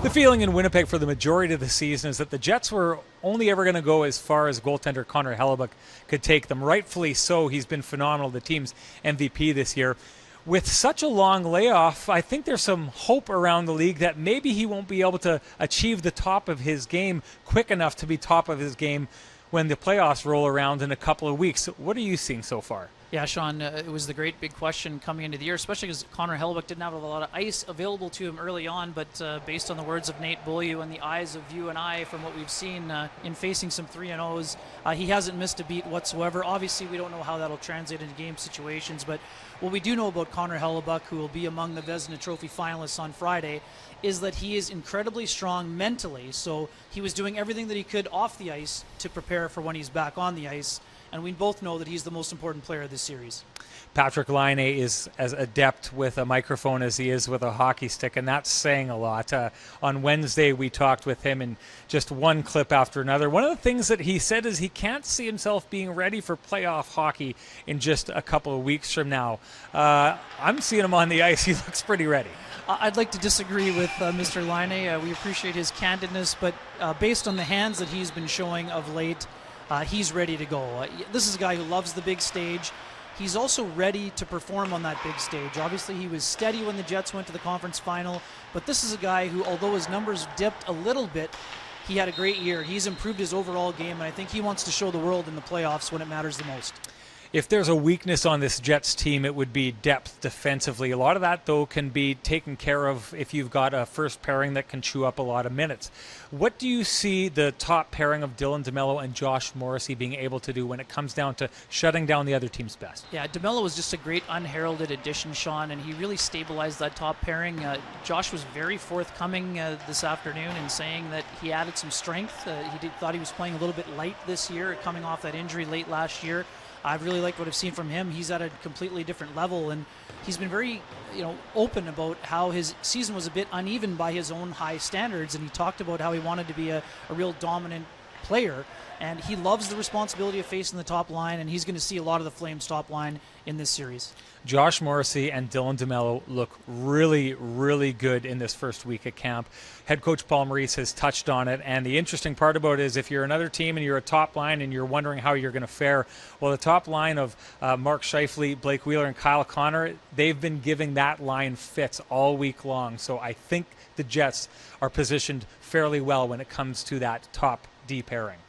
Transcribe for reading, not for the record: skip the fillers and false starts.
The feeling in Winnipeg for the majority of the season is that the Jets were only ever going to go as far as goaltender Connor Hellebuyck could take them. Rightfully so, he's been phenomenal, the team's MVP this year. With such a long layoff, I think there's some hope around the league that maybe he won't be able to achieve the top of his game quick enough to be top of his game when the playoffs roll around in a couple of weeks. What are you seeing so far? Yeah, Sean, it was the great big question coming into the year, especially because Connor Hellebuyck didn't have a lot of ice available to him early on, but based on the words of Nate Beaulieu and the eyes of you and I from what we've seen in facing some 3-0s, he hasn't missed a beat whatsoever. Obviously, we don't know how that'll translate into game situations, but what we do know about Connor Hellebuyck, who will be among the Vezina Trophy finalists on Friday, is that he is incredibly strong mentally, so he was doing everything that he could off the ice to prepare for when he's back on the ice. And we both know that he's the most important player of this series. Patrik Laine is as adept with a microphone as he is with a hockey stick, and that's saying a lot. On Wednesday, we talked with him in just one clip after another. One of the things that he said is he can't see himself being ready for playoff hockey in just a couple of weeks from now. I'm seeing him on the ice. He looks pretty ready. I'd like to disagree with Mr. Laine. We appreciate his candidness, but based on the hands that he's been showing of late, he's ready to go. This is a guy who loves the big stage. He's also ready to perform on that big stage. Obviously, he was steady when the Jets went to the conference final, but this is a guy who, although his numbers dipped a little bit, he had a great year. He's improved his overall game, and I think he wants to show the world in the playoffs when it matters the most. If there's a weakness on this Jets team, it would be depth defensively. A lot of that, though, can be taken care of if you've got a first pairing that can chew up a lot of minutes. What do you see the top pairing of Dylan DeMelo and Josh Morrissey being able to do when it comes down to shutting down the other team's best? Yeah, DeMelo was just a great unheralded addition, Sean, and he really stabilized that top pairing. Josh was very forthcoming this afternoon in saying that he added some strength. Thought he was playing a little bit light this year, coming off that injury late last year. I've really liked what I've seen from him. He's at a completely different level, and he's been very, open about how his season was a bit uneven by his own high standards, and he talked about how he wanted to be a real dominant player, and he loves the responsibility of facing the top line, and he's going to see a lot of the Flames' top line in this series. Josh Morrissey and Dylan DeMelo look really, really good in this first week at camp. Head coach Paul Maurice has touched on it, and the interesting part about it is if you're another team and you're a top line and you're wondering how you're going to fare, well, the top line of Mark Scheifele, Blake Wheeler, and Kyle Connor, they've been giving that line fits all week long. So I think the Jets are positioned fairly well when it comes to that top D pairing.